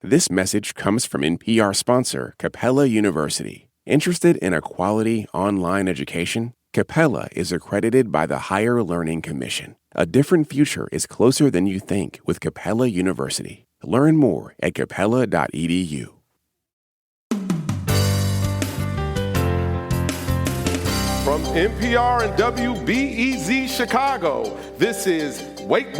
This message comes from NPR sponsor Capella University. Interested in a quality online education? Capella is accredited by the Higher Learning Commission. A different future is closer than you think with Capella University. Learn more at capella.edu. From NPR and WBEZ Chicago, this is Wait,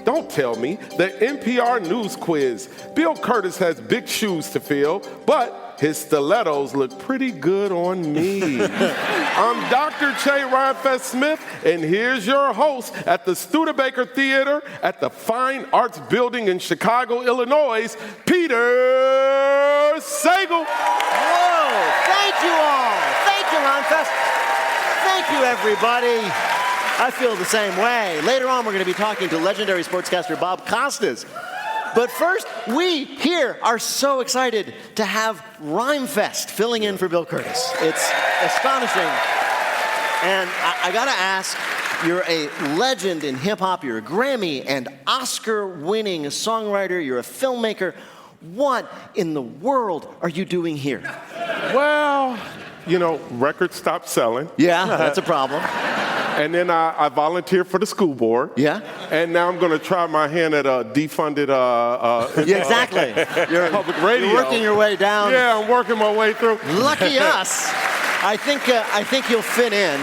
Don't Tell Me, the NPR News Quiz. Bill Curtis has big shoes to fill, but his stilettos look pretty good on me. I'm Dr. Che Rhymefest Smith, and here's your host at the Studebaker Theater at the Fine Arts Building in Chicago, Illinois, Peter Sagal. Whoa, thank you all. Thank you, Rhymefest. Thank you, everybody. I feel the same way. Later on, we're going to be talking to legendary sportscaster Bob Costas. But first, we here are so excited to have Rhymefest filling in for Bill Curtis. It's astonishing. And I got to ask, you're a legend in hip-hop. You're a Grammy and Oscar-winning songwriter. You're a filmmaker. What in the world are you doing here? Well, records stopped selling. Yeah, that's a problem. And then I volunteered for the school board. Yeah. And now I'm going to try my hand at a defunded yeah, exactly. You're public radio. You're working your way down. Yeah, I'm working my way through. Lucky us. I think you'll fit in.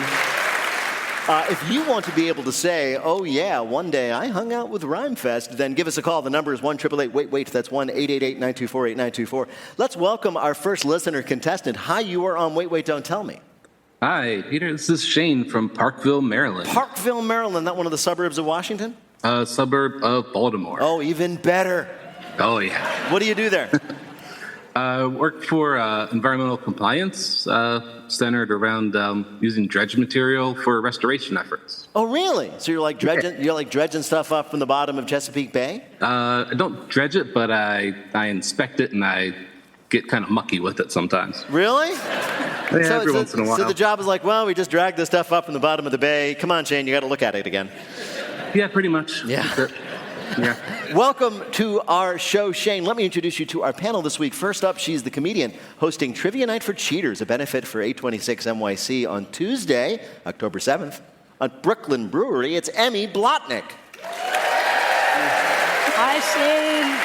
If you want to be able to say, oh yeah, one day I hung out with Rhymefest, then give us a call. The number is 1-888-WAIT-WAIT. That's 1-888-924-8924. Let's welcome our first listener contestant. Hi, you are on Wait, Don't Tell Me. Hi, Peter. This is Shane from Parkville, Maryland. Parkville, Maryland. That one of the suburbs of Washington? Suburb of Baltimore. Oh, even better. Oh, yeah. What do you do there? Work for environmental compliance, centered around using dredge material for restoration efforts. Oh, really? So you're like dredging stuff up from the bottom of Chesapeake Bay? I don't dredge it, but I inspect it and I get kind of mucky with it sometimes. Really? Yeah, every once in a while. So the job is like, well, we just dragged this stuff up from the bottom of the bay. Come on, Shane, you got to look at it again. Yeah, pretty much. Yeah. Yeah. Welcome to our show, Shane. Let me introduce you to our panel this week. First up, she's the comedian hosting Trivia Night for Cheaters, a benefit for 826 NYC on Tuesday, October 7th, at Brooklyn Brewery. It's Emmy Blotnick. Hi, Shane.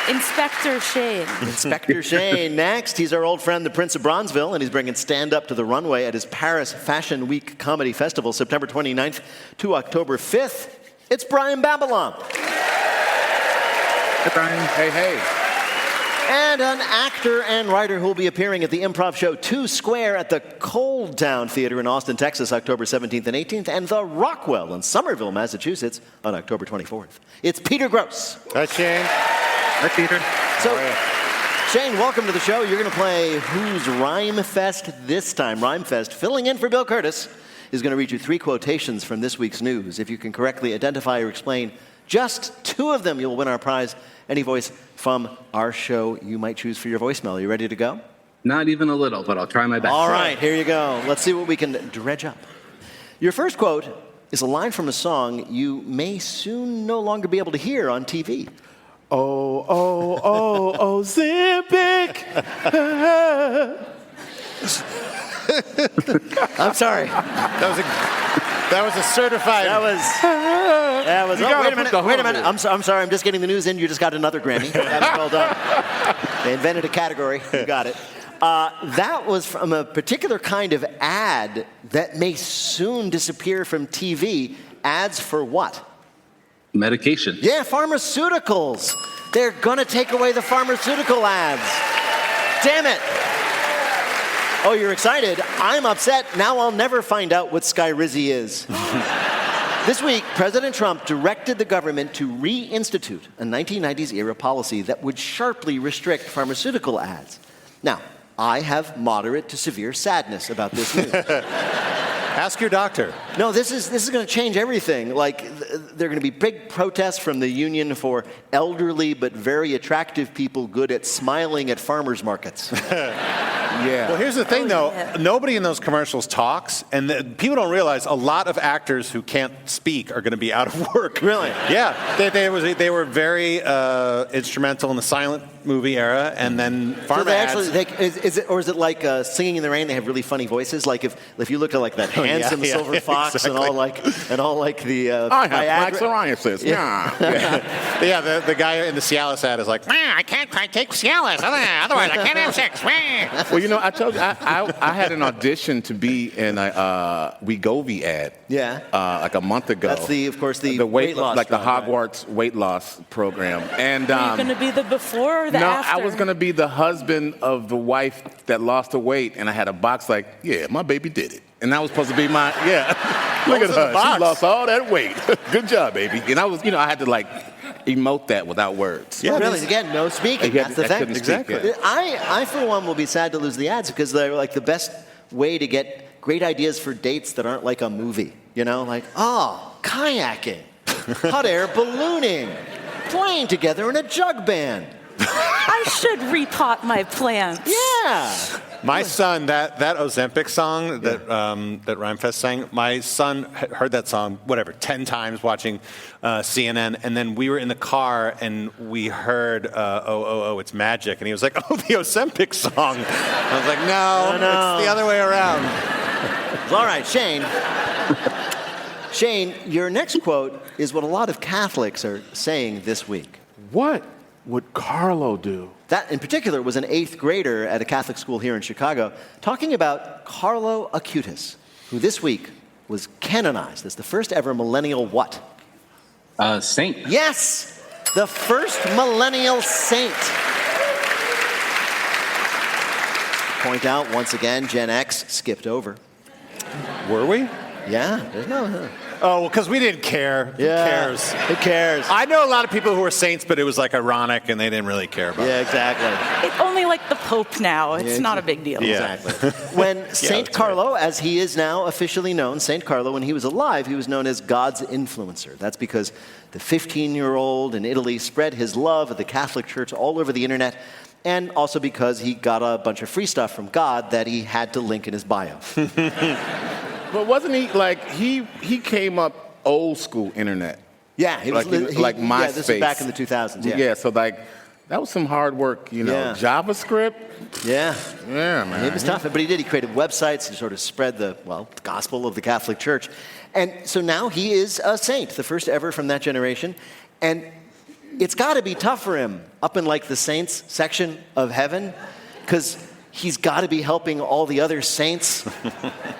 Inspector Shane. Inspector Shane. Next, he's our old friend, the Prince of Bronzeville, and he's bringing stand-up to the runway at his Paris Fashion Week Comedy Festival, September 29th to October 5th. It's Brian Babylon. Hey, Brian. Hey. And an actor and writer who will be appearing at the improv show 2 Square at the Cold Town Theater in Austin, Texas, October 17th and 18th, and the Rockwell in Somerville, Massachusetts, on October 24th. It's Peter Grosz. Hi, Shane. Hi, Peter. So, Shane, welcome to the show. You're going to play Who's Rhymefest this time? Rhymefest, filling in for Bill Curtis, is going to read you 3 quotations from this week's news. If you can correctly identify or explain just 2 of them, you'll win our prize. Any voice from our show you might choose for your voicemail. Are you ready to go? Not even a little, but I'll try my best. All right, here you go. Let's see what we can dredge up. Your first quote is a line from a song you may soon no longer be able to hear on TV. Oh, Ozempic. I'm sorry. That was a certified. That was. Wait a minute. I'm sorry. I'm just getting the news in. You just got another Grammy. That's well done. They invented a category. You got it. That was from a particular kind of ad that may soon disappear from TV. Ads for what? Medication. Yeah, pharmaceuticals. They're going to take away the pharmaceutical ads. Damn it. Oh, you're excited? I'm upset. Now I'll never find out what Skyrizi is. This week, President Trump directed the government to reinstitute a 1990s-era policy that would sharply restrict pharmaceutical ads. Now, I have moderate to severe sadness about this news. Ask your doctor. No, this is going to change everything. Like, there are going to be big protests from the Union for Elderly but Very Attractive People Good at Smiling at Farmers Markets. Yeah. Well, here's the thing, though. Yeah. Nobody in those commercials talks, and people don't realize a lot of actors who can't speak are going to be out of work. Really? Yeah. They were very instrumental in the silent movie era, and then So pharma they ads. actually, is it like Singing in the Rain? They have really funny voices. Like if you look at like that handsome silver fox exactly. and all like the I have Viagra- black psoriasis. Yeah. Yeah, the guy in the Cialis ad is like, I can't take Cialis, otherwise I can't have sex. Well, you know, I told you, I had an audition to be in a Wegovy ad. Yeah. Like a month ago. That's of course the weight loss like the drug, right? Hogwarts weight loss program. And Are you going to be the before or the no, after? I was going to be the husband of the wife that lost the weight, and I had a box like, yeah, my baby did it. And that was supposed to be my, Look at her. She lost all that weight. Good job, baby. And I was, I had to like emote that without words. Yeah, really. Again, no speaking. That's the I thing. couldn't speak, yeah. I, for one, will be sad to lose the ads because they're like the best way to get great ideas for dates that aren't like a movie. Like, kayaking, hot air ballooning, playing together in a jug band. I should repot my plants. Yeah. My son, that Ozempic song that Rhymefest sang, my son heard that song, 10 times watching CNN, and then we were in the car and we heard, oh, it's magic, and he was like, oh, the Ozempic song. I was like, no, it's the other way around. All right, Shane. Shane, your next quote is what a lot of Catholics are saying this week. What would Carlo do? That, in particular, was an 8th grader at a Catholic school here in Chicago talking about Carlo Acutis, who this week was canonized as the first ever millennial what? Saint. Yes! The first millennial saint. Point out, once again, Gen X skipped over. Were we? Yeah, there's no... Oh, because we didn't care. Who cares? Who cares? I know a lot of people who were saints, but it was like ironic, and they didn't really care about it. Yeah, exactly. It's only like the Pope now. It's not a big deal. Yeah. Exactly. When Saint Carlo, as he is now officially known, Saint Carlo, when he was alive, he was known as God's influencer. That's because the 15-year-old in Italy spread his love of the Catholic Church all over the internet, and also because he got a bunch of free stuff from God that he had to link in his bio. But wasn't he like he came up old school internet? Yeah, he was like MySpace. Yeah, this was back in the 2000s. Yeah, so like that was some hard work, Yeah. JavaScript. Yeah. Yeah, man. It was tough, but he did. He created websites to sort of spread the gospel of the Catholic Church. And so now he is a saint, the first ever from that generation. And it's got to be tough for him up in like the saints section of heaven, because he's got to be helping all the other saints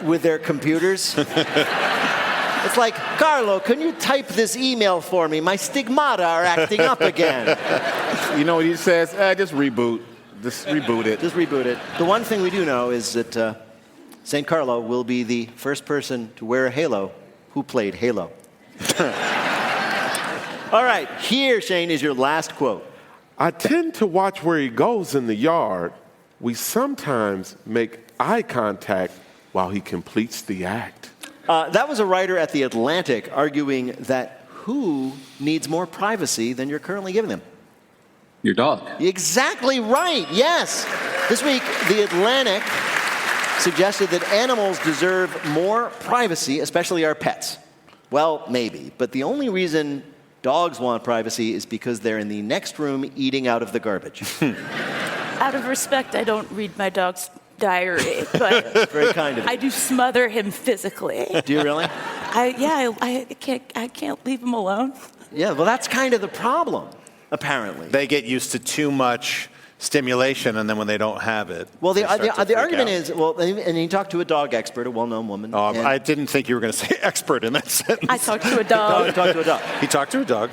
with their computers. It's like, Carlo, can you type this email for me? My stigmata are acting up again. You know what he says? Just reboot. Just reboot it. Just reboot it. The one thing we do know is that St. Carlo will be the first person to wear a halo who played Halo. All right, here, Shane, is your last quote. I tend to watch where he goes in the yard. We sometimes make eye contact while he completes the act. That was a writer at The Atlantic arguing that who needs more privacy than you're currently giving them? Your dog. Exactly right, yes. This week, The Atlantic suggested that animals deserve more privacy, especially our pets. Well, maybe, but the only reason dogs want privacy is because they're in the next room eating out of the garbage. Out of respect, I don't read my dog's diary, but Very kind of you. I do smother him physically. Do you really? I can't leave him alone. Yeah, well, that's kind of the problem, apparently. They get used to too much stimulation, and then when they don't have it, Well, they start to the freak argument out. is, and he talked to a dog expert, a well-known woman. Oh, and I didn't think you were going to say expert in that sentence. I talked to a dog. talked to a dog. He talked to a dog.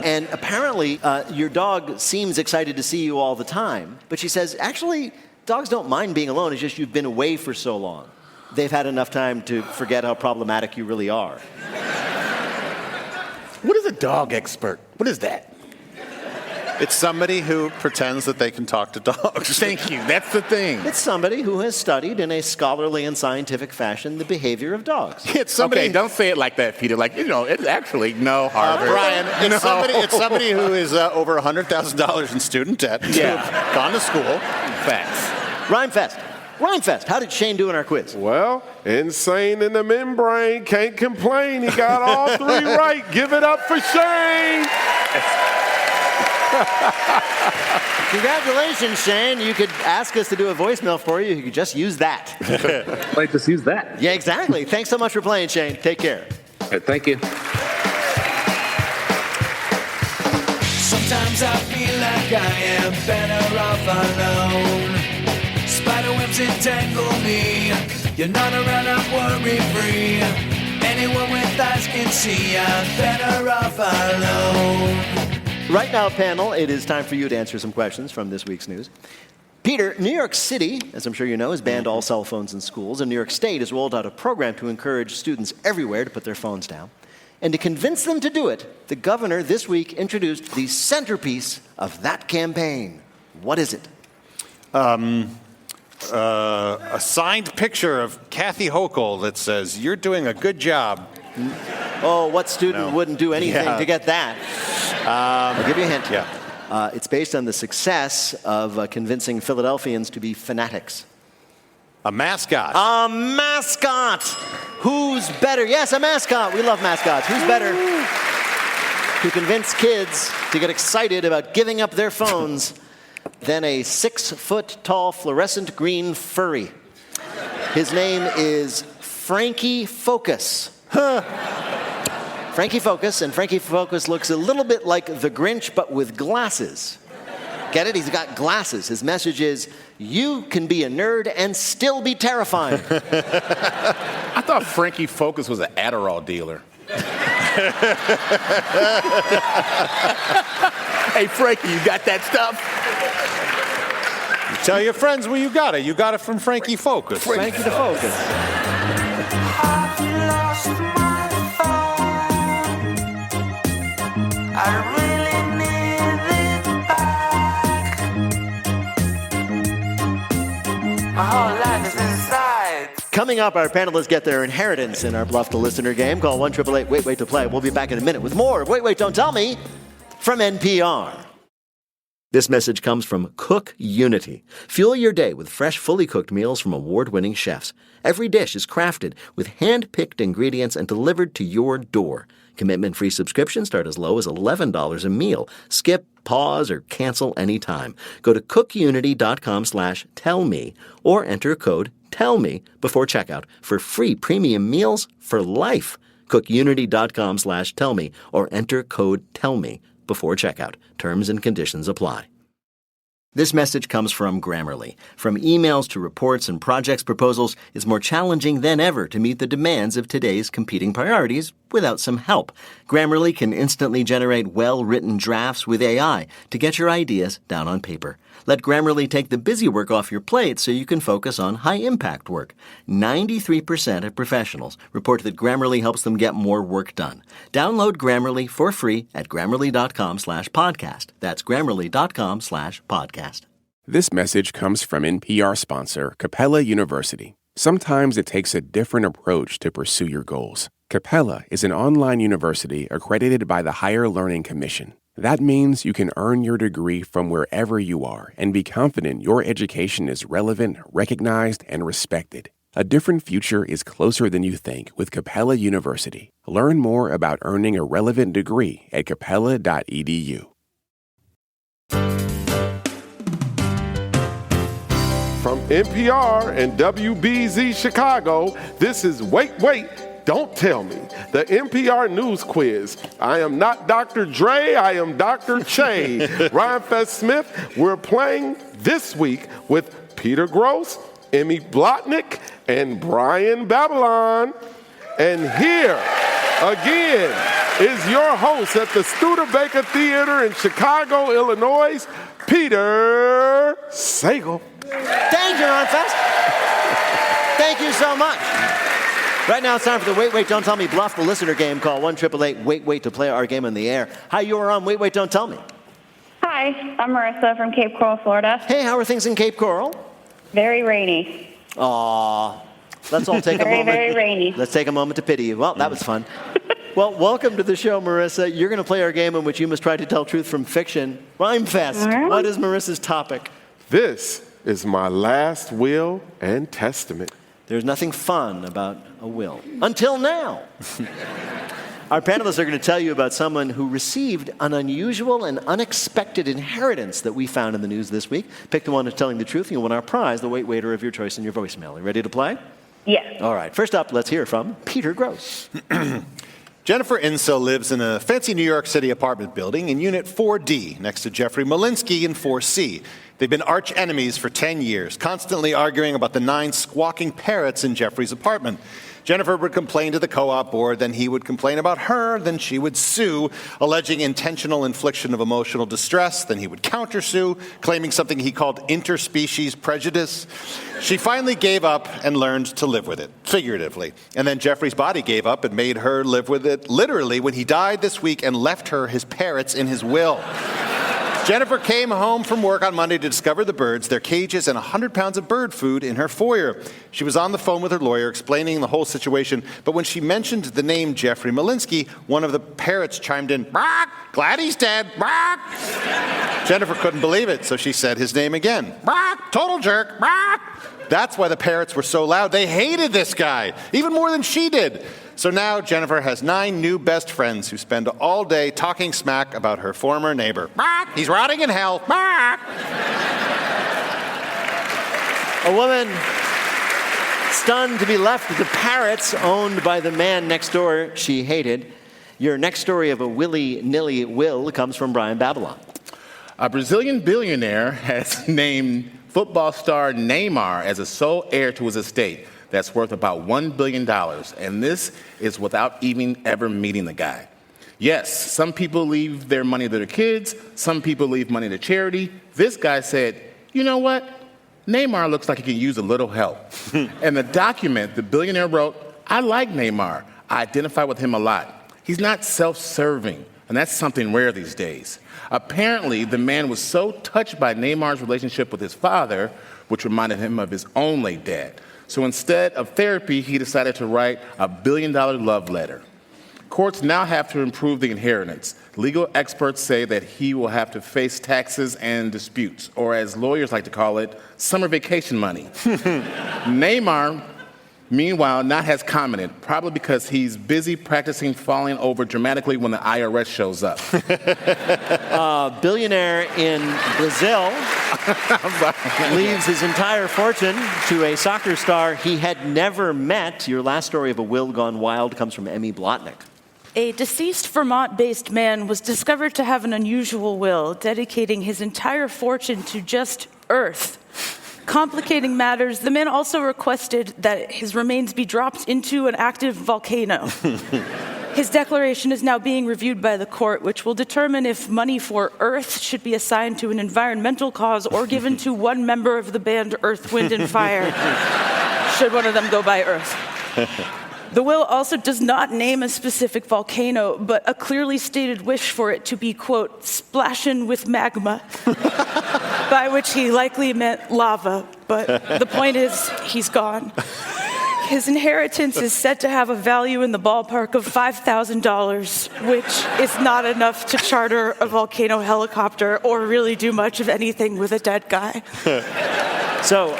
And apparently, your dog seems excited to see you all the time. But she says, actually, dogs don't mind being alone. It's just you've been away for so long. They've had enough time to forget how problematic you really are. What is a dog expert? What is that? It's somebody who pretends that they can talk to dogs. Thank you. That's the thing. It's somebody who has studied in a scholarly and scientific fashion the behavior of dogs. It's somebody. Okay, don't say it like that, Peter. Like, it's actually no Harvard. Brian, No. it's somebody who is over $100,000 in student debt. Yeah. Gone to school. Facts. Rhymefest. Rhymefest. How did Shane do in our quiz? Well, insane in the membrane, can't complain. He got all 3 right. Give it up for Shane. Congratulations, Shane. You could ask us to do a voicemail for you. You could just use that. Like, just use that. Yeah, exactly. Thanks so much for playing, Shane. Take care. All right, thank you. Sometimes I feel like I am better off alone. Spiderwebs entangle me. You're not around, I'm worry-free. Anyone with eyes can see I'm better off alone. Right now, panel, it is time for you to answer some questions from this week's news. Peter, New York City, as I'm sure you know, has banned all cell phones in schools, and New York State has rolled out a program to encourage students everywhere to put their phones down. And to convince them to do it, the governor this week introduced the centerpiece of that campaign. What is it? A signed picture of Kathy Hochul that says, "You're doing a good job." Oh, what student wouldn't do anything to get that? I'll give you a hint. Yeah. It's based on the success of convincing Philadelphians to be fanatics. A mascot. A mascot! Who's better? Yes, a mascot. We love mascots. Who's better to convince kids to get excited about giving up their phones than a 6-foot-tall fluorescent green furry? His name is Frankie Focus. Frankie Focus, and Frankie Focus looks a little bit like the Grinch, but with glasses. Get it? He's got glasses. His message is, you can be a nerd and still be terrifying. I thought Frankie Focus was an Adderall dealer. Hey, Frankie, you got that stuff? Tell your friends where you got it. You got it from Frankie Focus. Frankie the Focus. I really need it back. My whole life is inside. Coming up, our panelists get their inheritance in our Bluff the Listener game. Call 1-888-WAIT-WAIT to play. We'll be back in a minute with more of Wait, Wait, Don't Tell Me from NPR. This message comes from Cook Unity. Fuel your day with fresh, fully cooked meals from award-winning chefs. Every dish is crafted with hand-picked ingredients and delivered to your door. Commitment-free subscriptions start as low as $11 a meal. Skip, pause, or cancel anytime. Go to cookunity.com/tellme or enter code TELLME before checkout for free premium meals for life. cookunity.com/tellme or enter code TELLME before checkout. Terms and conditions apply. This message comes from Grammarly. From emails to reports and projects proposals, it's more challenging than ever to meet the demands of today's competing priorities without some help. Grammarly can instantly generate well-written drafts with AI to get your ideas down on paper. Let Grammarly take the busy work off your plate so you can focus on high-impact work. 93% of professionals report that Grammarly helps them get more work done. Download Grammarly for free at Grammarly.com/podcast. That's Grammarly.com/podcast. This message comes from NPR sponsor Capella University. Sometimes it takes a different approach to pursue your goals. Capella is an online university accredited by the Higher Learning Commission. That means you can earn your degree from wherever you are and be confident your education is relevant, recognized, and respected. A different future is closer than you think with Capella University. Learn more about earning a relevant degree at capella.edu. From NPR and WBZ Chicago, this is Wait, Wait, Don't Tell Me, the NPR News Quiz. I am not Dr. Dre, I am Dr. Che. Rhymefest Smith, we're playing this week with Peter Grosz, Emmy Blotnick, and Brian Babylon. And here, again, is your host at the Studebaker Theater in Chicago, Illinois, Peter Sagal. Thank you, Rhymefest. Thank you so much. Right now it's time for the Wait, Wait, Don't Tell Me Bluff the Listener game. Call 1-888-WAIT-WAIT to play our game on the air. Hi, you are on Wait, Wait, Don't Tell Me. Hi, I'm Marissa from Cape Coral, Florida. Hey, how are things in Cape Coral? Very rainy. Aw, let's all take a moment. Very rainy. Let's take a moment to pity you. Well, that was fun. Well, welcome to the show, Marissa. You're going to play our game in which you must try to tell truth from fiction. Rhymefest. Right. What is Marissa's topic? This is my last will and testament. There's nothing fun about a will. Until now. Our panelists are going to tell you about someone who received an unusual and unexpected inheritance that we found in the news this week. Pick the one who's telling the truth, and you'll win our prize, the Wait Waiter of your choice in your voicemail. Are you ready to play? Yes. All right. First up, let's hear from Peter Grosz. Jennifer Insill lives in a fancy New York City apartment building in Unit 4D next to Jeffrey Malinsky in 4C. They've been arch enemies for 10 years, constantly arguing about the 9 squawking parrots in Jeffrey's apartment. Jennifer would complain to the co-op board, then he would complain about her, then she would sue, alleging intentional infliction of emotional distress, then he would countersue, claiming something he called interspecies prejudice. She finally gave up and learned to live with it, figuratively. And then Jeffrey's body gave up and made her live with it, literally, when he died this week and left her his parrots in his will. Jennifer came home from work on Monday to discover the birds, their cages, and 100 pounds of bird food in her foyer. She was on the phone with her lawyer explaining the whole situation, but when she mentioned the name Jeffrey Malinsky, one of the parrots chimed in, "Bark, glad he's dead, bark." Jennifer couldn't believe it, so she said his name again. "Bark, total jerk, bark." That's why the parrots were so loud. They hated this guy, even more than she did. So now Jennifer has 9 new best friends who spend all day talking smack about her former neighbor. "Bark, he's rotting in hell, bark." A woman stunned to be left with the parrots owned by the man next door she hated. Your next story of a willy-nilly will comes from Brian Babylon. A Brazilian billionaire has named football star Neymar as a sole heir to his estate that's worth about $1 billion, and this is without even ever meeting the guy. Yes, some people leave their money to their kids, some people leave money to charity. This guy said, "You know what? Neymar looks like he can use a little help." And the document, the billionaire wrote, "I like Neymar. I identify with him a lot. He's not self-serving, and that's something rare these days." Apparently, the man was so touched by Neymar's relationship with his father, which reminded him of his own late dad. So instead of therapy, he decided to write a $1 billion love letter. Courts now have to improve the inheritance. Legal experts say that he will have to face taxes and disputes, or as lawyers like to call it, summer vacation money. Neymar, meanwhile, not has commented, probably because he's busy practicing falling over dramatically when the IRS shows up. A billionaire in Brazil leaves his entire fortune to a soccer star he had never met. Your last story of a will gone wild comes from Emmy Blotnick. A deceased Vermont-based man was discovered to have an unusual will, dedicating his entire fortune to just Earth. Complicating matters, the man also requested that his remains be dropped into an active volcano. His declaration is now being reviewed by the court, which will determine if money for Earth should be assigned to an environmental cause or given to one member of the band Earth, Wind, and Fire, should one of them go by Earth. The will also does not name a specific volcano, but a clearly stated wish for it to be, quote, splashin' with magma, by which he likely meant lava. But the point is, he's gone. His inheritance is said to have a value in the ballpark of $5,000, which is not enough to charter a volcano helicopter or really do much of anything with a dead guy. So,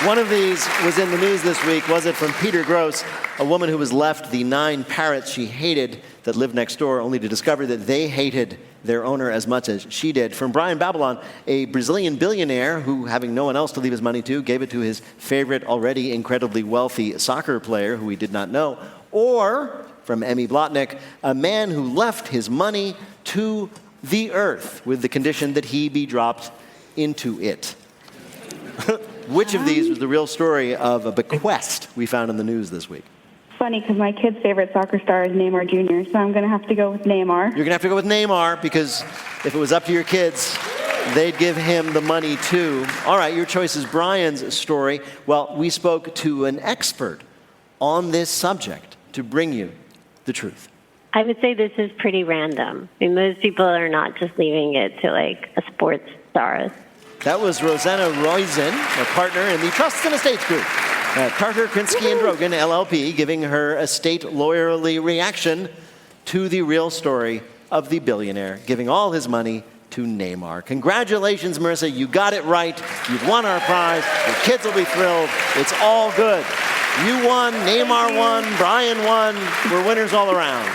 one of these was in the news this week. Was it from Peter Grosz, a woman who was left the 9 parrots she hated that lived next door, only to discover that they hated their owner as much as she did? From Brian Babylon, a Brazilian billionaire who, having no one else to leave his money to, gave it to his favorite, already incredibly wealthy soccer player who he did not know. Or, from Emmy Blotnick, a man who left his money to the earth with the condition that he be dropped into it. Which of these was the real story of a bequest we found in the news this week? Funny, because my kid's favorite soccer star is Neymar Jr., so I'm going to have to go with Neymar. You're going to have to go with Neymar, because if it was up to your kids, they'd give him the money too. All right, your choice is Brian's story. Well, we spoke to an expert on this subject to bring you the truth. I would say this is pretty random. I mean, most people are not just leaving it to like a sports star. That was Rosanna Roizen, a partner in the Trusts and Estates Group at Carter, Krinsky, and Drogan, LLP, giving her estate lawyerly reaction to the real story of the billionaire giving all his money to to Neymar. Congratulations, Marissa. You got it right. You won our prize. Your kids will be thrilled. It's all good. You won, Neymar won, Brian won. We're winners all around.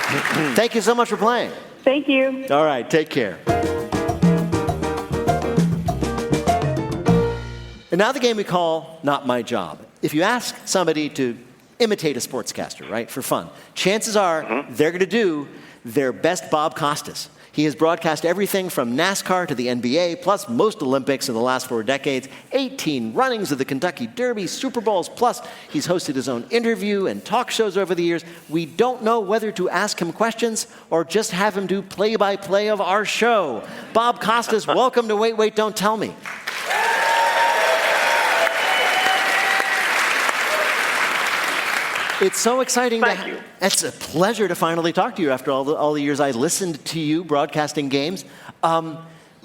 Thank you so much for playing. Thank you. All right, take care. And now the game we call Not My Job. If you ask somebody to imitate a sportscaster, right, for fun, chances are they're going to do their best Bob Costas. He has broadcast everything from NASCAR to the NBA, plus most Olympics in the last 4 decades, 18 runnings of the Kentucky Derby, Super Bowls, plus he's hosted his own interview and talk shows over the years. We don't know whether to ask him questions or just have him do play-by-play of our show. Bob Costas, welcome to Wait, Wait, Don't Tell Me. It's so exciting. Thank you. It's a pleasure to finally talk to you after all the years I listened to you broadcasting games.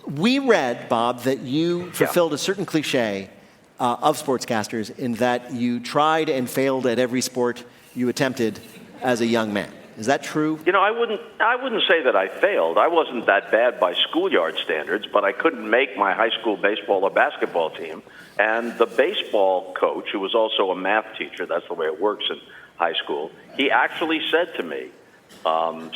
We read, Bob, that you fulfilled a certain cliche of sportscasters in that you tried and failed at every sport you attempted as a young man. Is that true? You know, I wouldn't say that I failed. I wasn't that bad by schoolyard standards, but I couldn't make my high school baseball or basketball team. And the baseball coach, who was also a math teacher, that's the way it works in high school, he actually said to me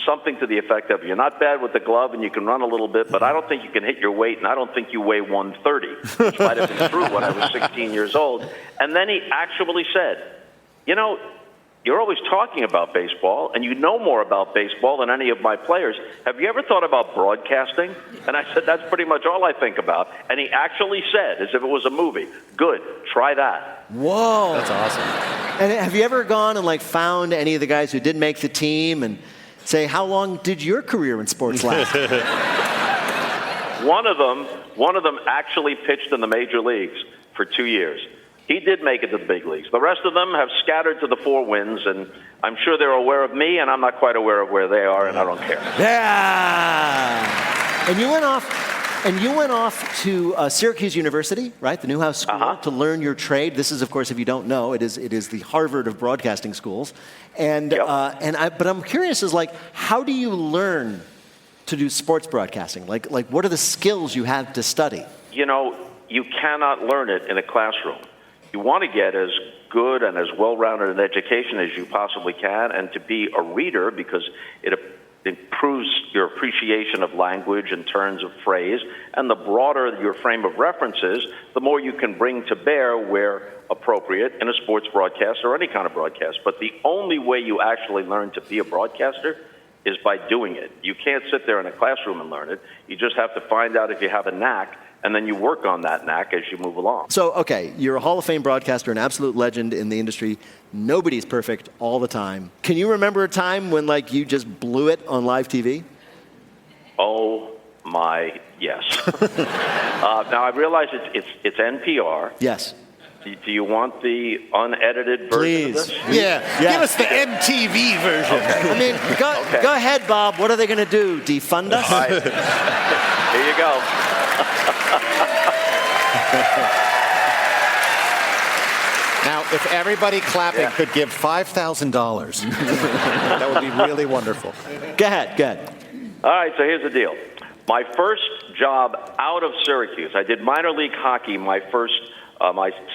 something to the effect of, you're not bad with the glove and you can run a little bit, but I don't think you can hit your weight, and I don't think you weigh 130, which might have been true when I was 16 years old. And then he actually said, you know, you're always talking about baseball, and you know more about baseball than any of my players. Have you ever thought about broadcasting? And I said, that's pretty much all I think about. And he actually said, as if it was a movie, good, try that. Whoa. That's awesome. And have you ever gone and found any of the guys who did make the team and say, how long did your career in sports last? One of them actually pitched in the major leagues for 2 years. He did make it to the big leagues. The rest of them have scattered to the 4 winds, and I'm sure they're aware of me, and I'm not quite aware of where they are, and I don't care. Yeah! And you went off to Syracuse University, right, the Newhouse School, to learn your trade. This is, of course, if you don't know, it is the Harvard of broadcasting schools. And but I'm curious, how do you learn to do sports broadcasting? Like what are the skills you had to study? You know, you cannot learn it in a classroom. You want to get as good and as well-rounded an education as you possibly can, and to be a reader, because it improves your appreciation of language and turns of phrase, and the broader your frame of reference is, the more you can bring to bear where appropriate in a sports broadcast or any kind of broadcast. But the only way you actually learn to be a broadcaster is by doing it. You can't sit there in a classroom and learn it. You just have to find out if you have a knack, and then you work on that knack as you move along. So, okay, you're a Hall of Fame broadcaster, an absolute legend in the industry. Nobody's perfect all the time. Can you remember a time when, you just blew it on live TV? Oh, my, yes. Now, I realize it's NPR. Yes. Do you want the unedited version of this? Yeah. Give us the MTV version. Okay. I mean, go ahead, Bob. What are they going to do? Defund us? Here you go. Now, if everybody clapping could give $5,000, that would be really wonderful. Go ahead. All right, so here's the deal. My first job out of Syracuse, I did minor league hockey my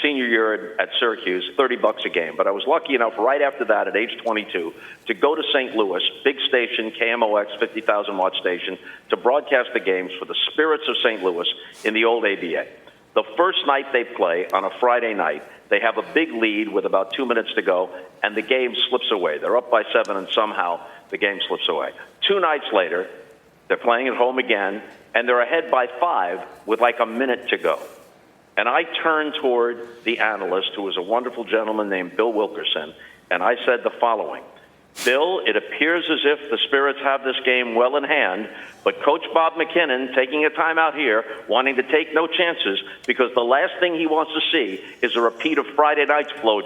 senior year at Syracuse, $30 a game. But I was lucky enough right after that at age 22 to go to St. Louis, big station, KMOX, 50,000-watt station, to broadcast the games for the Spirits of St. Louis in the old ABA. The first night they play, on a Friday night, they have a big lead with about 2 minutes to go, and the game slips away. They're up by 7, and somehow the game slips away. 2 nights later, they're playing at home again, and they're ahead by 5 with a minute to go. And I turned toward the analyst, who was a wonderful gentleman named Bill Wilkerson, and I said the following: Bill, it appears as if the Spirits have this game well in hand, but Coach Bob McKinnon taking a timeout here, wanting to take no chances, because the last thing he wants to see is a repeat of Friday night's flow.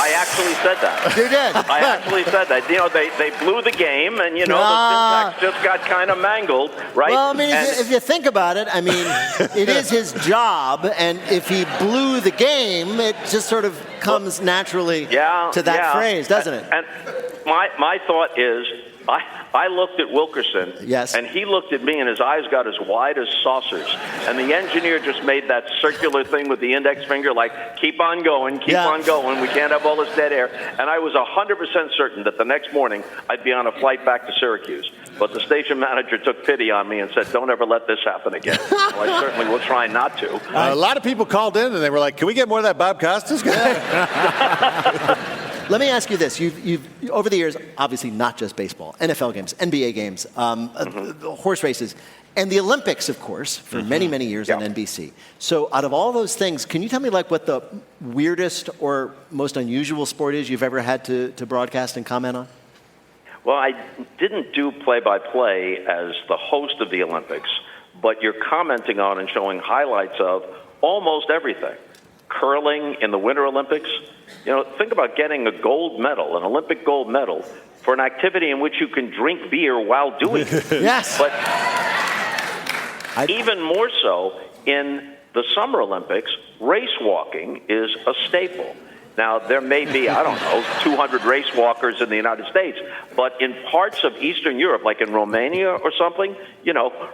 I actually said that. You did. I actually said that. You know, they blew the game, and, the syntax just got kind of mangled, right? Well, I mean, if you think about it, it is his job, and if he blew the game, it just sort of comes naturally to that phrase, doesn't it? And my thought is, I looked at Wilkerson, yes, and he looked at me, and his eyes got as wide as saucers. And the engineer just made that circular thing with the index finger, like, keep on going, keep on going. We can't have all this dead air. And I was 100% certain that the next morning I'd be on a flight back to Syracuse. But the station manager took pity on me and said, don't ever let this happen again. Well, I certainly will try not to. A lot of people called in, and they were like, can we get more of that Bob Costas guy? Let me ask you this. You've over the years, obviously not just baseball, NFL games, NBA games, horse races, and the Olympics, of course, for many, many years on NBC. So out of all those things, can you tell me like what the weirdest or most unusual sport is you've ever had to broadcast and comment on? Well, I didn't do play-by-play as the host of the Olympics, but you're commenting on and showing highlights of almost everything. Curling in the Winter Olympics. You know, think about getting a gold medal, an Olympic gold medal, for an activity in which you can drink beer while doing it. Yes. But even more so, in the Summer Olympics, race walking is a staple. Now, there may be, 200 race walkers in the United States, but in parts of Eastern Europe, like in Romania or something,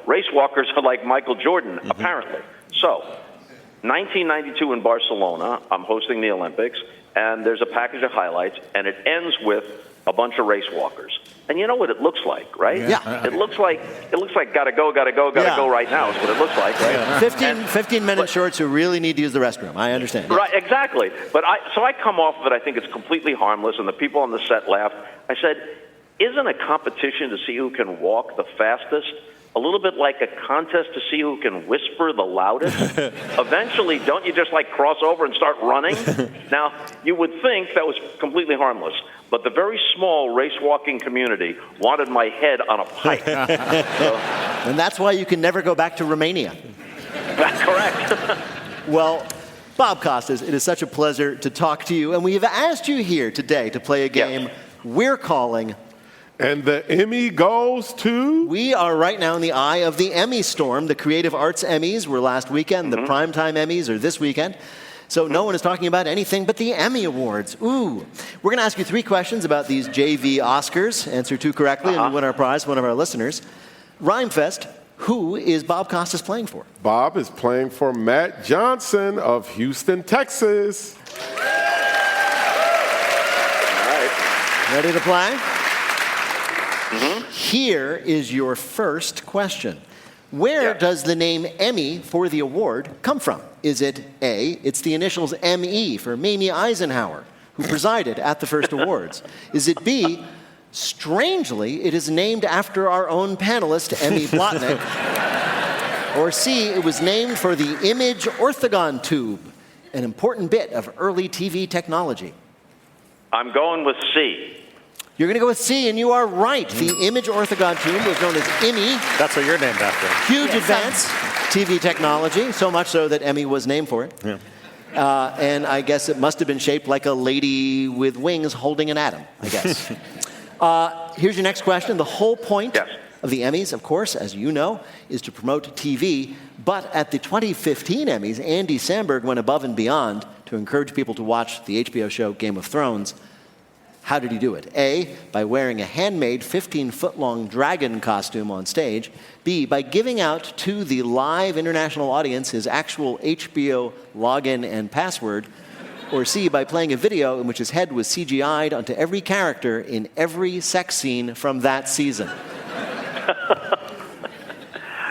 race walkers are like Michael Jordan, apparently. So, 1992 in Barcelona, I'm hosting the Olympics, and there's a package of highlights, and it ends with a bunch of race walkers. And you know what it looks like, right? Yeah. It looks like gotta go right now is what it looks like, right? Yeah. 15-minute shorts who really need to use the restroom. I understand. Right, exactly. But I come off of it, I think it's completely harmless, and the people on the set laughed. I said, isn't a competition to see who can walk the fastest a little bit like a contest to see who can whisper the loudest? Eventually, don't you just like cross over and start running? Now, you would think that was completely harmless, but the very small race walking community wanted my head on a pike. And that's why you can never go back to Romania. That's correct. Well, Bob Costas, it is such a pleasure to talk to you, and we have asked you here today to play a game we're calling And the Emmy goes to? We are right now in the eye of the Emmy storm. The Creative Arts Emmys were last weekend. The Primetime Emmys are this weekend. So no one is talking about anything but the Emmy Awards. Ooh. We're going to ask you 3 questions about these JV Oscars. Answer 2 correctly and you win our prize, one of our listeners. Rhymefest, who is Bob Costas playing for? Bob is playing for Matt Johnson of Houston, Texas. All right. Ready to play? Here is your first question. Where does the name Emmy for the award come from? Is it A, it's the initials M.E. for Mamie Eisenhower, who presided at the first awards? Is it B, strangely, it is named after our own panelist, Emmy Blotnick? Or C, it was named for the image orthogon tube, an important bit of early TV technology? I'm going with C. You're going to go with C, and you are right. The image orthogon tube was known as Emmy. That's what you're named after. Huge advance TV technology, so much so that Emmy was named for it. Yeah. And I guess it must have been shaped like a lady with wings holding an atom, I guess. Here's your next question. The whole point of the Emmys, of course, as you know, is to promote TV. But at the 2015 Emmys, Andy Samberg went above and beyond to encourage people to watch the HBO show Game of Thrones. How did he do it? A, by wearing a handmade 15-foot-long dragon costume on stage. B, by giving out to the live international audience his actual HBO login and password. Or C, by playing a video in which his head was CGI'd onto every character in every sex scene from that season.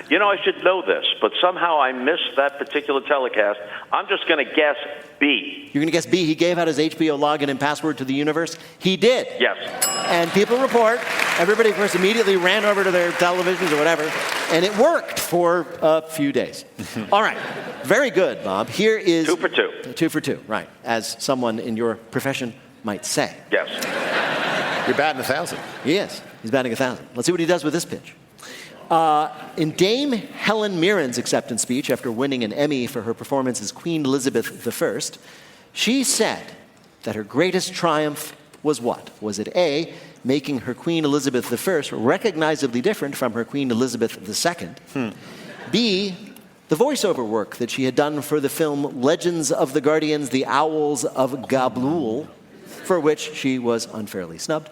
You know, I should know this, but somehow I missed that particular telecast. I'm just going to guess B. You're going to guess B. He gave out his HBO login and password to the universe? He did. Yes. And people report, everybody, of course, immediately ran over to their televisions or whatever, and it worked for a few days. All right. Very good, Bob. Here is... 2 for 2. 2 for 2, right. As someone in your profession might say. Yes. You're batting 1,000. He is. He's batting 1,000. Let's see what he does with this pitch. In Dame Helen Mirren's acceptance speech after winning an Emmy for her performance as Queen Elizabeth I, she said that her greatest triumph was what? Was it A, making her Queen Elizabeth I recognizably different from her Queen Elizabeth II? B, the voiceover work that she had done for the film Legends of the Guardians, The Owls of Gablool, for which she was unfairly snubbed.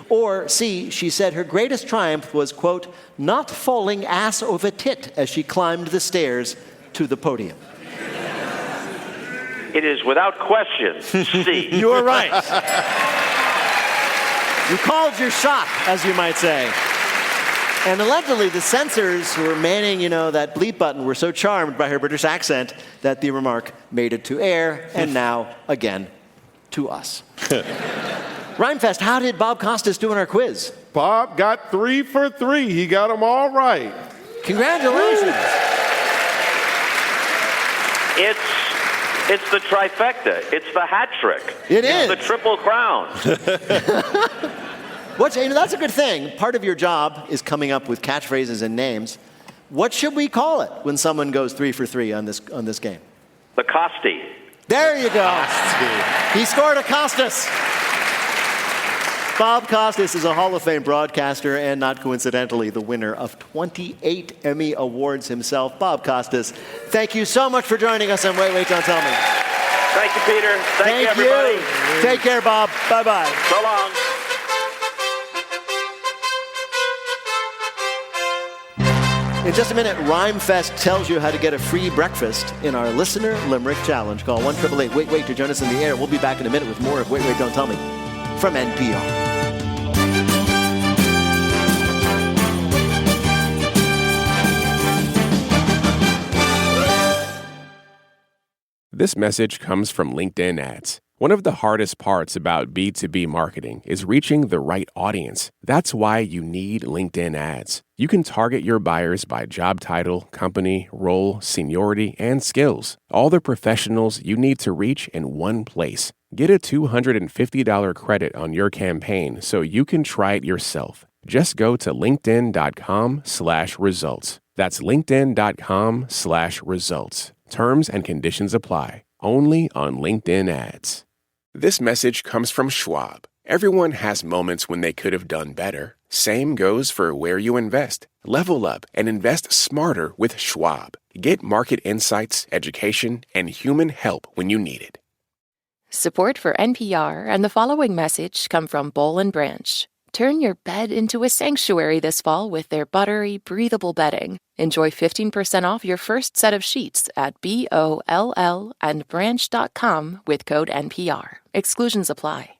Or C, she said her greatest triumph was, quote, not falling ass over tit as she climbed the stairs to the podium. It is without question C. You were right. You called your shot, as you might say. And allegedly, the censors who were manning, that bleep button were so charmed by her British accent that the remark made it to air, and now, again, to us. Rhymefest, how did Bob Costas do in our quiz? Bob got 3 for 3. He got them all right. Congratulations. It's the trifecta. It's the hat trick. It is. The triple crown. That's a good thing. Part of your job is coming up with catchphrases and names. What should we call it when someone goes 3 for 3 on this game? The Costi. There you go. He scored a Costas. Bob Costas is a Hall of Fame broadcaster and, not coincidentally, the winner of 28 Emmy Awards himself. Bob Costas, thank you so much for joining us on Wait, Wait, Don't Tell Me. Thank you, Peter. Thank you, everybody. Take care, Bob. Bye-bye. So long. In just a minute, Rhymefest tells you how to get a free breakfast in our Listener Limerick Challenge. Call 1-888-WAIT-WAIT to join us in the air. We'll be back in a minute with more of Wait, Wait, Don't Tell Me from NPR. This message comes from LinkedIn Ads. One of the hardest parts about B2B marketing is reaching the right audience. That's why you need LinkedIn Ads. You can target your buyers by job title, company, role, seniority, and skills. All the professionals you need to reach in one place. Get a $250 credit on your campaign so you can try it yourself. Just go to linkedin.com/results. That's linkedin.com/results. Terms and conditions apply. Only on LinkedIn Ads. This message comes from Schwab. Everyone has moments when they could have done better. Same goes for where you invest. Level up and invest smarter with Schwab. Get market insights, education, and human help when you need it. Support for NPR and the following message come from Boll & Branch. Turn your bed into a sanctuary this fall with their buttery, breathable bedding. Enjoy 15% off your first set of sheets at BOLL&branch.com with code NPR. Exclusions apply.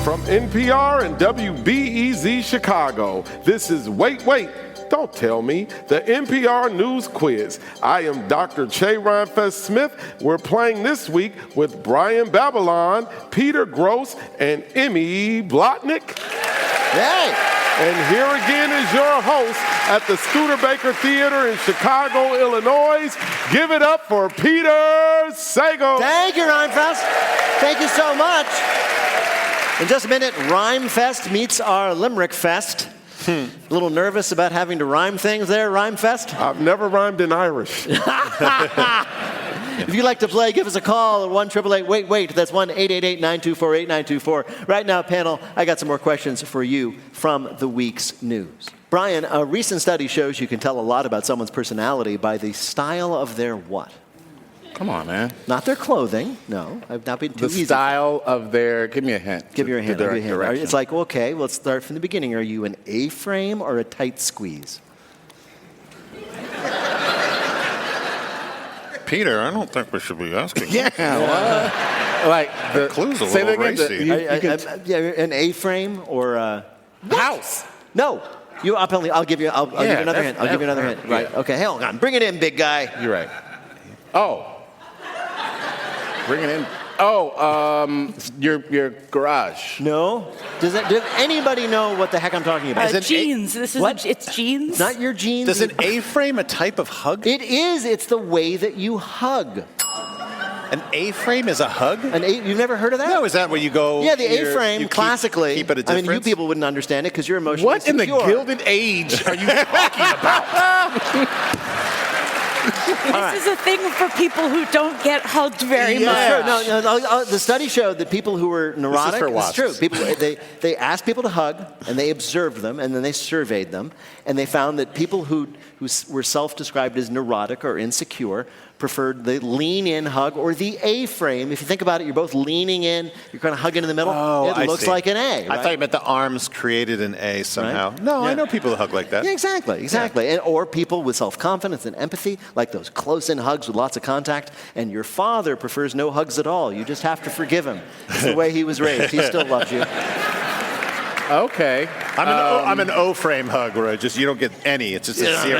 From NPR and WBEZ Chicago, this is Wait, Wait, Don't Tell Me, the NPR News Quiz. I am Dr. Che Rhymefest Smith. We're playing this week with Brian Babylon, Peter Grosz, and Emmy Blotnick. Hey! And here again is your host at the Studebaker Theater in Chicago, Illinois. Give it up for Peter Sagal. Thank you, Rhymefest. Thank you so much. In just a minute, Rhymefest meets our Limerick Fest. A little nervous about having to rhyme things there, Rhymefest? I've never rhymed in Irish. If you'd like to play, give us a call at 1-888-WAIT-WAIT. That's 1-888-924-8924. Right now, panel, I got some more questions for you from the week's news. Brian, a recent study shows you can tell a lot about someone's personality by the style of their what? Come on, man. Not their clothing. No, I've not been too easy. The style of their, give me a hint. Give you a hint. It's like, okay, let's start from the beginning. Are you an A-frame or a tight squeeze? Peter, I don't think we should be asking. Yeah, like the clue's a little racy. An A-frame or a house. No. I'll give you another hint. I'll give you another hint. Right. Okay, hang on. Bring it in, big guy. You're right. Oh. Bring it in. Oh, your garage. No. Does anybody know what the heck I'm talking about? Jeans. It's jeans. Not your jeans. Does an A-frame a type of hug? It is. It's the way that you hug. An A-frame is a hug? You've never heard of that? No, is that where you go? Yeah, the A-frame, classically. Keep it a difference? I mean, you people wouldn't understand it because you're emotionally What secure. in the Gilded Age are you talking about? This is a thing for people who don't get hugged very much. No, the study showed that people who were neurotic, this is true. People, they asked people to hug, and they observed them, and then they surveyed them, and they found that people who were self-described as neurotic or insecure preferred the lean-in hug or the A-frame. If you think about it, you're both leaning in, you're kind of hugging in the middle. It looks like an A. I thought you meant the arms created an A somehow. Right? No, I know people who hug like that. Yeah, exactly. And, or people with self-confidence and empathy, like those close-in hugs with lots of contact. And your father prefers no hugs at all. You just have to forgive him. It's the way he was raised. He still loves you. Okay. I'm an O-frame hug where you don't get any. It's just a 0.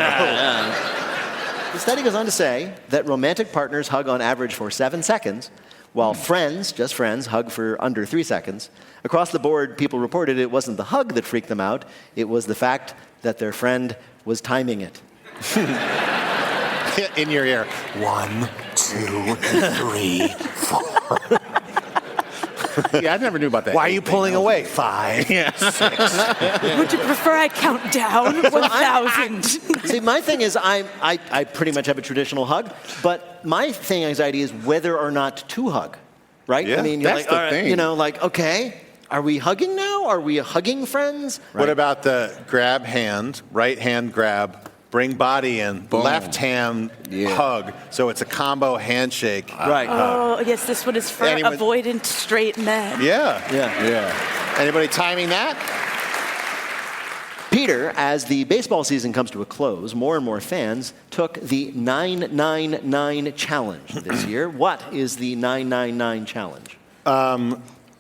The study goes on to say that romantic partners hug on average for 7 seconds, while friends, just friends, hug for under 3 seconds. Across the board, people reported it wasn't the hug that freaked them out, it was the fact that their friend was timing it. In your ear. 1, 2, 3, 4. Yeah, I never knew about that. Why are you pulling away? 5, 6. Would you prefer I count down 1,000? See, my thing is I pretty much have a traditional hug, but my anxiety is whether or not to hug, right? Yeah, I mean, you're that's like, the all right, thing. okay, are we hugging now? Are we hugging friends? Right. What about the grab hand, right hand grab, bring body in, left hand hug, so it's a combo handshake. Right. Oh, yes, this one is for avoidant straight men. Yeah. Anybody timing that? Peter, as the baseball season comes to a close, more and more fans took the 999 challenge this year. What is the 999 challenge?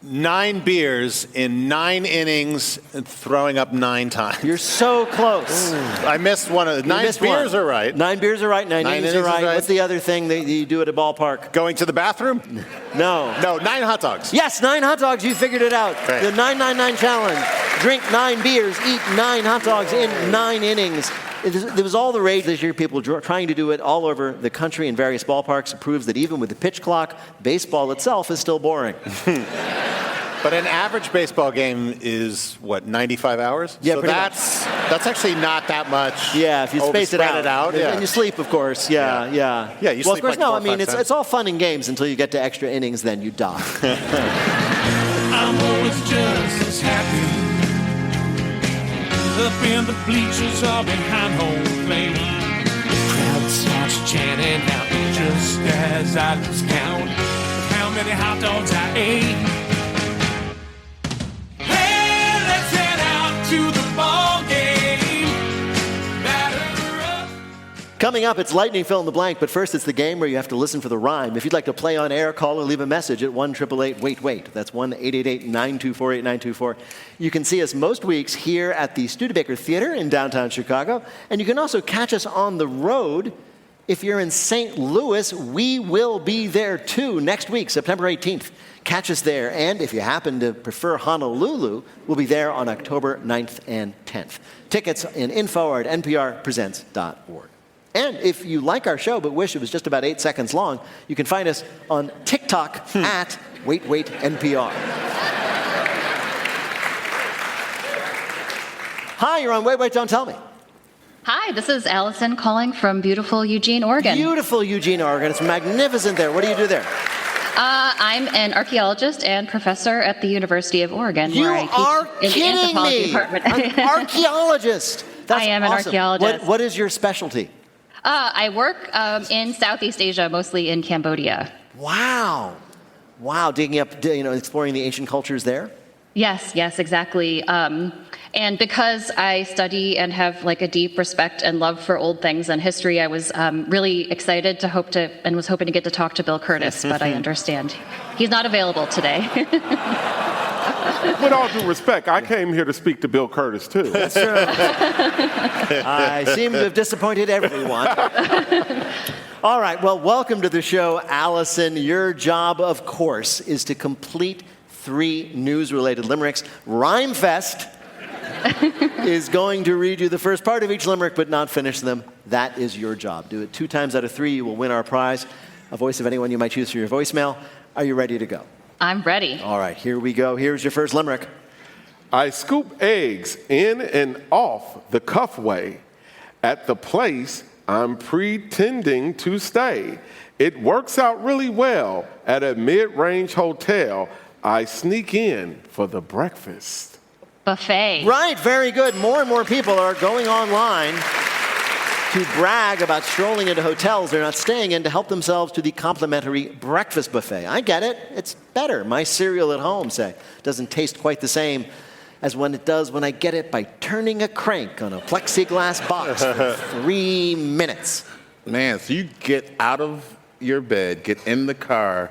9 beers in 9 innings, and throwing up 9 times. You're so close. I missed one of the 9 beers are right. 9 beers are right. 9 innings are right. What's the other thing that you do at a ballpark? Going to the bathroom? No, 9 hot dogs. Yes, 9 hot dogs. You figured it out. Right. The 999 challenge. Drink 9 beers, eat 9 hot dogs in 9 innings. There was all the rage this year, people trying to do it all over the country in various ballparks. It proves that even with the pitch clock, baseball itself is still boring. But an average baseball game is, 95 hours? Yeah, so that's actually not that much. Yeah, if you space it out. Yeah. And you sleep, of course. Yeah, you well, sleep of course, like 4 or 5 it's all fun and games until you get to extra innings, then you die. I'm always just as happy up in the bleachers or behind home plate. The crowd starts chanting out just as I lose count of how many hot dogs I ate. Hey, let's head out to the ball game. Batter up. Coming up, it's Lightning Fill in the Blank, but first it's the game where you have to listen for the rhyme. If you'd like to play on air, call or leave a message at 1-888-WAIT-WAIT. That's 1-888-924-8924. You can see us most weeks here at the Studebaker Theater in downtown Chicago, and you can also catch us on the road. If you're in St. Louis, we will be there too next week, September 18th. Catch us there, and if you happen to prefer Honolulu, we'll be there on October 9th and 10th. Tickets and info are at nprpresents.org. And if you like our show but wish it was just about 8 seconds long, you can find us on TikTok at WaitWaitNPR. Hi, you're on Wait, Wait, Don't Tell Me. Hi, this is Allison calling from beautiful Eugene, Oregon. Beautiful Eugene, Oregon. It's magnificent there. What do you do there? I'm an archaeologist and professor at the University of Oregon. You where I are teach in the kidding anthropology me! department. An archaeologist. That's I am an awesome. archaeologist. What is your specialty? I work in Southeast Asia, mostly in Cambodia. Wow. Wow, digging up, exploring the ancient cultures there? Yes, exactly. And because I study and have a deep respect and love for old things and history, I was really excited and was hoping to get to talk to Bill Curtis, but I understand he's not available today. With all due respect, I came here to speak to Bill Curtis, too. That's true. I seem to have disappointed everyone. All right, well, welcome to the show, Allison. Your job, of course, is to complete 3 news-related limericks. Rhymefest is going to read you the first part of each limerick, but not finish them. That is your job. Do it 2 times out of 3, you will win our prize, a voice of anyone you might choose for your voicemail. Are you ready to go? I'm ready. All right, here we go. Here's your first limerick. I scoop eggs in and off the cuff way at the place I'm pretending to stay. It works out really well at a mid-range hotel. I sneak in for the breakfast. Buffet. Right, very good. More and more people are going online to brag about strolling into hotels they're not staying in to help themselves to the complimentary breakfast buffet. I get it. It's better. My cereal at home, say, doesn't taste quite the same as when it does when I get it by turning a crank on a plexiglass box for 3 minutes. Man, so you get out of your bed, get in the car,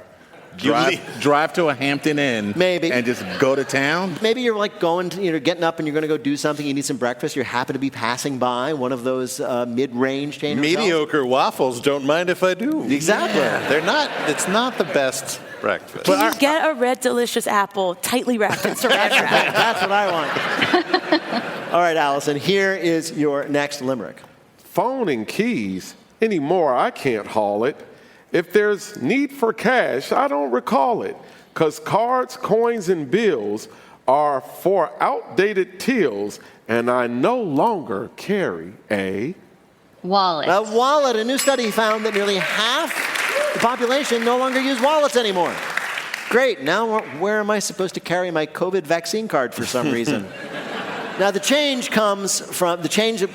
drive to a Hampton Inn, maybe, and just go to town. Maybe you're like going to, getting up and you're going to go do something. You need some breakfast. You happen to be passing by one of those mid-range chain Mediocre hotels. Waffles. Don't mind if I do. Exactly. Yeah, they're not. It's not the best breakfast. Can you get a red delicious apple tightly wrapped in saran wrap? That's what I want. All right, Allison. Here is your next limerick. Phone and keys. Anymore, I can't haul it. If there's need for cash, I don't recall it, 'cause cards, coins, and bills are for outdated tills, and I no longer carry a wallet. A wallet. A new study found that nearly half the population no longer use wallets anymore. Great. Now where am I supposed to carry my COVID vaccine card for some reason? Now, the change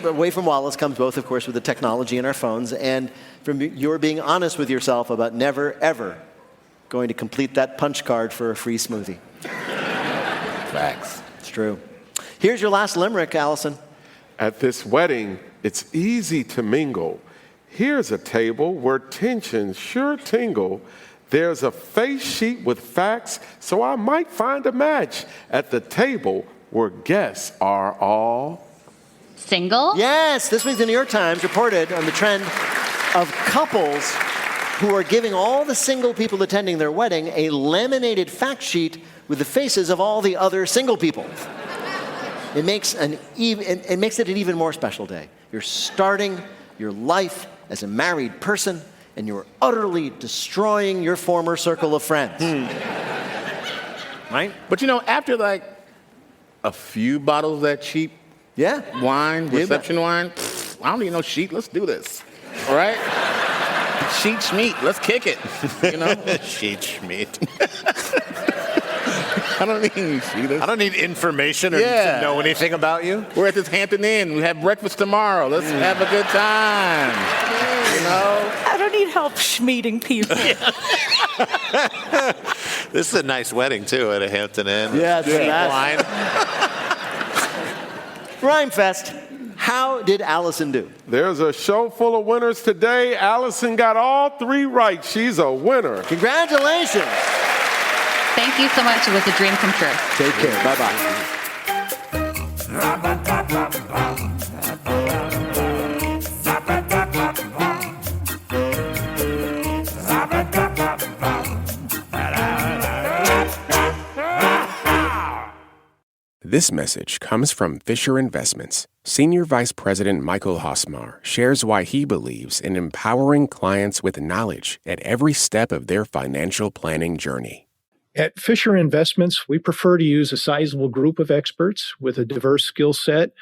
away from wallets comes both, of course, with the technology in our phones and from your being honest with yourself about never, ever going to complete that punch card for a free smoothie. Facts. It's true. Here's your last limerick, Allison. At this wedding, it's easy to mingle. Here's a table where tensions sure tingle. There's a face sheet with facts, so I might find a match at the table where guests are all single? Yes, this week the New York Times reported on the trend of couples who are giving all the single people attending their wedding a laminated fact sheet with the faces of all the other single people. It makes it an even more special day. You're starting your life as a married person, and you're utterly destroying your former circle of friends. Right? But after a few bottles of that cheap wine, reception wine, I don't need no sheet. Let's do this. All right? Sheet schmeat. Let's kick it. Sheet schmeat. I don't need sheet. I don't need information or to know anything about you. We're at this Hampton Inn. We have breakfast tomorrow. Let's have a good time. I don't need help schmeating people. This is a nice wedding, too, at a Hampton Inn. Yeah, it's wine. Rhymefest. How did Allison do? There's a show full of winners today. Allison got all 3 right. She's a winner. Congratulations. Thank you so much. It was a dream come true. Take care. Bye-bye. This message comes from Fisher Investments. Senior Vice President Michael Hosmar shares why he believes in empowering clients with knowledge at every step of their financial planning journey. At Fisher Investments, we prefer to use a sizable group of experts with a diverse skill set,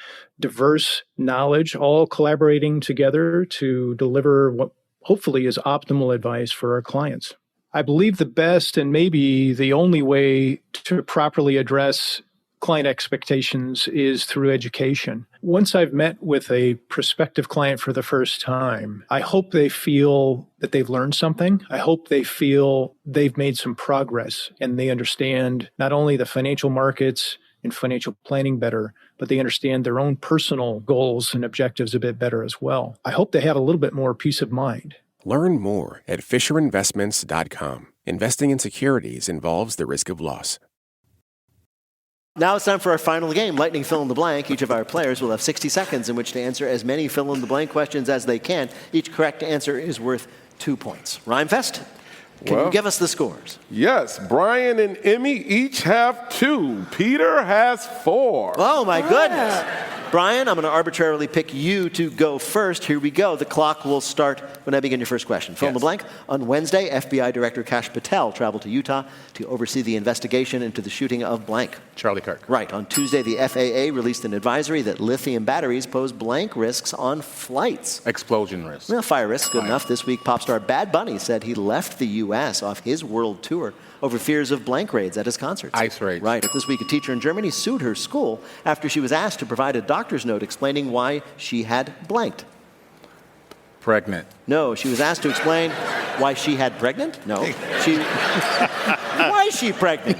diverse knowledge, all collaborating together to deliver what hopefully is optimal advice for our clients. I believe the best and maybe the only way to properly address client expectations is through education. Once I've met with a prospective client for the first time, I hope they feel that they've learned something. I hope they feel they've made some progress and they understand not only the financial markets and financial planning better, but they understand their own personal goals and objectives a bit better as well. I hope they have a little bit more peace of mind. Learn more at FisherInvestments.com. Investing in securities involves the risk of loss. Now it's time for our final game, Lightning Fill in the Blank. Each of our players will have 60 seconds in which to answer as many fill-in-the-blank questions as they can. Each correct answer is worth 2 points. Rhymefest, can you give us the scores? Yes, Brian and Emmy each have 2. Peter has 4. Oh, my goodness. Brian, I'm going to arbitrarily pick you to go first. Here we go. The clock will start when I begin your first question. Fill in the blank. On Wednesday, FBI Director Kash Patel traveled to Utah to oversee the investigation into the shooting of blank. Charlie Kirk. Right. On Tuesday, the FAA released an advisory that lithium batteries pose blank risks on flights. Explosion risk. Well, fire risk, good enough. This week, pop star Bad Bunny said he left the U.S. off his world tour over fears of blank raids at his concerts. Ice raids. Right. This week, a teacher in Germany sued her school after she was asked to provide a doctor's note explaining why she had blanked. Pregnant. No, she was asked to explain why she had pregnant? No. Why is she pregnant?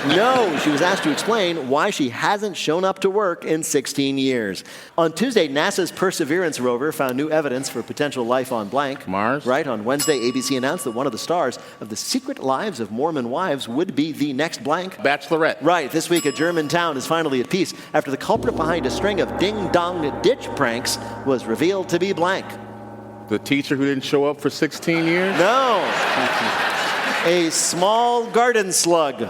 No, she was asked to explain why she hasn't shown up to work in 16 years. On Tuesday, NASA's Perseverance rover found new evidence for potential life on blank. Mars. Right. On Wednesday, ABC announced that one of the stars of The Secret Lives of Mormon Wives would be the next blank. Bachelorette. Right. This week, a German town is finally at peace after the culprit behind a string of ding-dong ditch pranks was revealed to be blank. The teacher who didn't show up for 16 years? No. A small garden slug.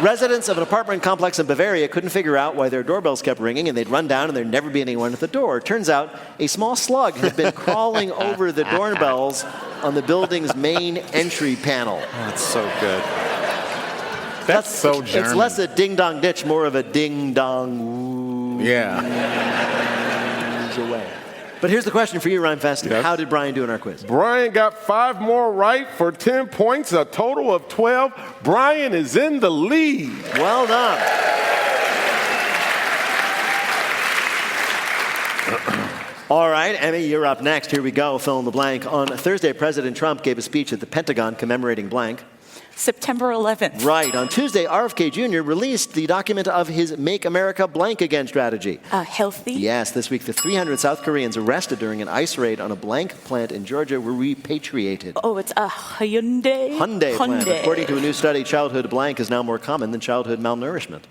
Residents of an apartment complex in Bavaria couldn't figure out why their doorbells kept ringing, and they'd run down and there'd never be anyone at the door. Turns out a small slug had been crawling over the doorbells on the building's main entry panel. Oh, that's so good. That's so German. It's less a ding-dong ditch, more of a ding-dong Yeah. away. But here's the question for you, Rhymefest. Yes. How did Brian do in our quiz? Brian got 5 more right for 10 points, a total of 12. Brian is in the lead. Well done. All right, Emmy, you're up next. Here we go. Fill in the blank. On Thursday, President Trump gave a speech at the Pentagon commemorating blank. September 11th. Right. On Tuesday, RFK Jr. released the document of his Make America Blank Again strategy. Healthy? Yes. This week, the 300 South Koreans arrested during an ice raid on a blank plant in Georgia were repatriated. Oh, it's a Hyundai? Hyundai plant. According to a new study, childhood blank is now more common than childhood malnourishment.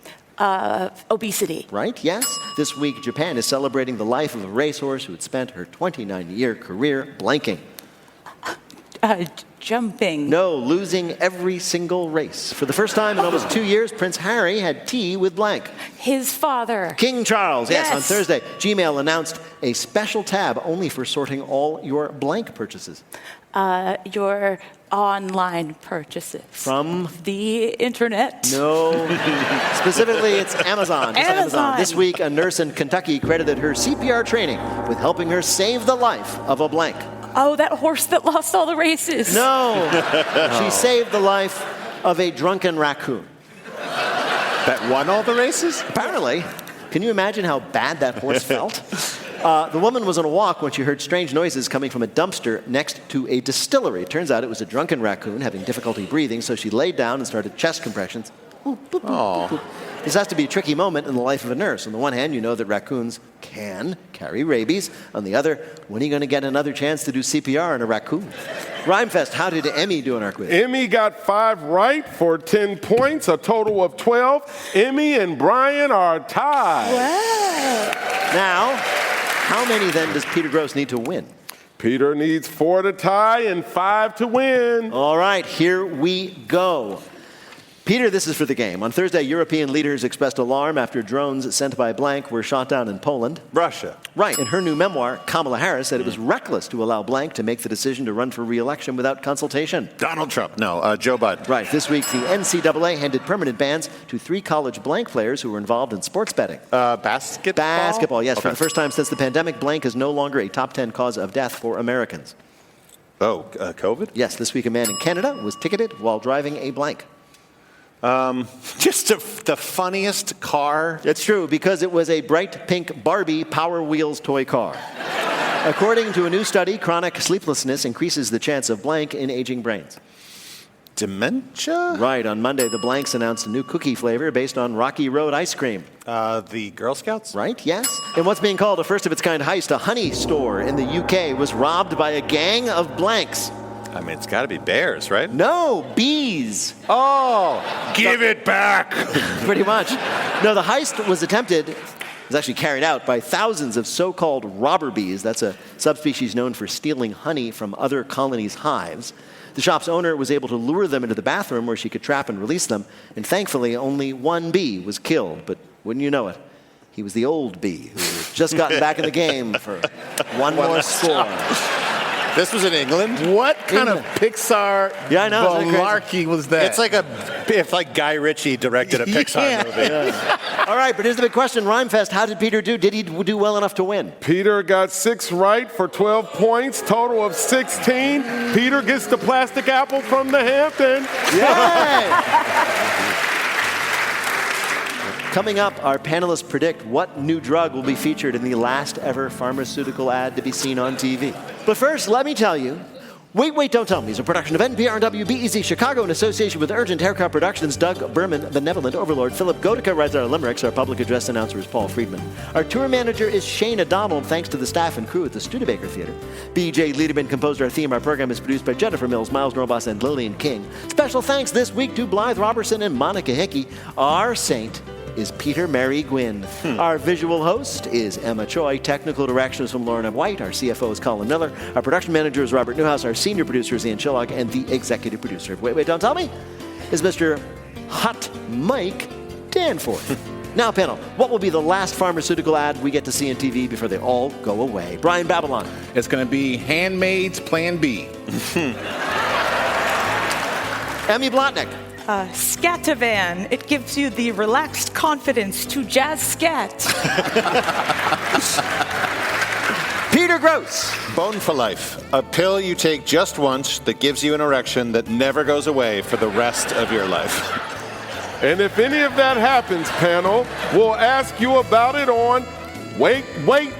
Obesity. Right, yes. This week, Japan is celebrating the life of a racehorse who had spent her 29-year career blanking. Jumping. No, losing every single race. For the first time in almost 2 years, Prince Harry had tea with blank. His father. King Charles, yes. On Yes. Thursday, Gmail announced a special tab only for sorting all your blank purchases. Your online purchases. From? The internet. No. Specifically, it's Amazon. Just Amazon. This week, a nurse in Kentucky credited her CPR training with helping her save the life of a blank. Oh, that horse that lost all the races. No. She saved the life of a drunken raccoon. That won all the races? Apparently. Can you imagine how bad that horse felt? The woman was on a walk when she heard strange noises coming from a dumpster next to a distillery. It turns out it was a drunken raccoon having difficulty breathing, so she laid down and started chest compressions. Oh. This has to be a tricky moment in the life of a nurse. On the one hand, you know that raccoons can carry rabies. On the other, when are you going to get another chance to do CPR on a raccoon? Rhymefest, how did Emmy do in our quiz? Emmy got 5 right for 10 points, a total of 12. Emmy and Brian are tied. Wow. Now, how many then does Peter Grosz need to win? Peter needs 4 to tie and 5 to win. All right, here we go. Peter, this is for the game. On Thursday, European leaders expressed alarm after drones sent by blank were shot down in Poland. Russia. Right. In her new memoir, Kamala Harris said it was reckless to allow blank to make the decision to run for re-election without consultation. Donald Trump. No, Joe Biden. Right. This week, the NCAA handed permanent bans to 3 college blank players who were involved in sports betting. Basketball? Basketball, yes. Okay. For the first time since the pandemic, blank is no longer a top 10 cause of death for Americans. Oh, COVID? Yes. This week, a man in Canada was ticketed while driving a blank. Just the funniest car. It's true, because it was a bright pink Barbie Power Wheels toy car. According to a new study, chronic sleeplessness increases the chance of blank in aging brains. Dementia? Right. On Monday, the blanks announced a new cookie flavor based on Rocky Road ice cream. The Girl Scouts? Right, yes. In what's being called a first-of-its-kind heist, a honey store in the UK was robbed by a gang of blanks. I mean, it's got to be bears, right? No, bees. Oh, give it back. Pretty much. No, the heist was actually carried out by thousands of so-called robber bees. That's a subspecies known for stealing honey from other colonies' hives. The shop's owner was able to lure them into the bathroom where she could trap and release them, and thankfully only one bee was killed. But wouldn't you know it, He was the old B who had just gotten back in the game for one more score. This was in England? What kind of Pixar malarkey was that? It's like if Guy Ritchie directed a Pixar movie. Yeah. All right, but here's the big question. Rhymefest, how did Peter do? Did he do well enough to win? Peter got 6 right for 12 points, total of 16. Peter gets the plastic apple from the Hampton. Yay! Coming up, our panelists predict what new drug will be featured in the last ever pharmaceutical ad to be seen on TV. But first, let me tell you, Wait, Wait, Don't Tell Me is a production of NPR and WBEZ Chicago in association with Urgent Haircut Productions. Doug Berman, Benevolent Overlord. Philip Godica writes our limericks. Our public address announcer is Paul Friedman. Our tour manager is Shana Donald, thanks to the staff and crew at the Studebaker Theater. B.J. Liederman composed our theme. Our program is produced by Jennifer Mills, Miles Norboss, and Lillian King. Special thanks this week to Blythe Robertson and Monica Hickey. Our saint is Peter Mary Gwynn. Our visual host is Emma Choi. Technical direction is from Lorna White. Our CFO is Colin Miller. Our production manager is Robert Newhouse. Our senior producer is Ian Chillock. And the executive producer of Wait, Wait, Don't Tell Me is Mr. Hot Mike Danforth. Now, panel, what will be the last pharmaceutical ad we get to see on TV before they all go away? Brian Babylon. It's going to be Handmaid's Plan B. Emmy Blotnick. Scatavan. It gives you the relaxed confidence to jazz scat. Peter Grosz. Bone for Life. A pill you take just once that gives you an erection that never goes away for the rest of your life. And if any of that happens, panel, we'll ask you about it on Wait, Wait,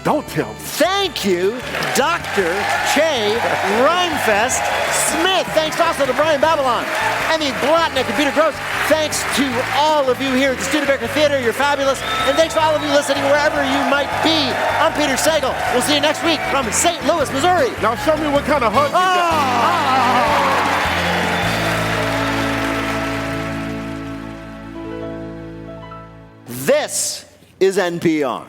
Don't Tell Me. Thank you, Dr. Che Rhymefest Smith. Thanks also to Brian Babylon, Emmy Blotnick, and Peter Grosz. Thanks to all of you here at the Studebaker Theater. You're fabulous. And thanks to all of you listening wherever you might be. I'm Peter Sagal. We'll see you next week from St. Louis, Missouri. Now show me what kind of hug you got. This is NPR.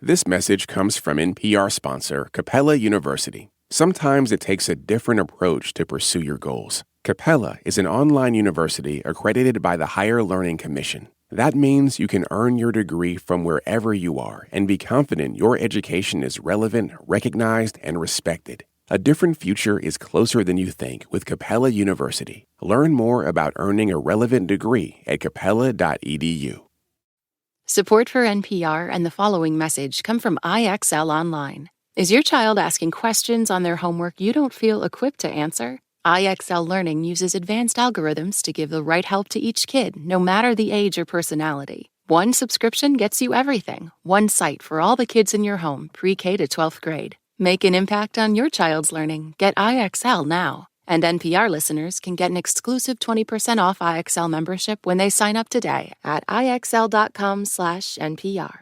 This message comes from NPR sponsor Capella University. Sometimes it takes a different approach to pursue your goals. Capella is an online university accredited by the Higher Learning Commission. That means you can earn your degree from wherever you are and be confident your education is relevant, recognized, and respected. A different future is closer than you think with Capella University. Learn more about earning a relevant degree at capella.edu. Support for NPR and the following message come from IXL Online. Is your child asking questions on their homework you don't feel equipped to answer? IXL Learning uses advanced algorithms to give the right help to each kid, no matter the age or personality. One subscription gets you everything. One site for all the kids in your home, pre-K to 12th grade. Make an impact on your child's learning. Get IXL now. And NPR listeners can get an exclusive 20% off IXL membership when they sign up today at IXL.com/NPR.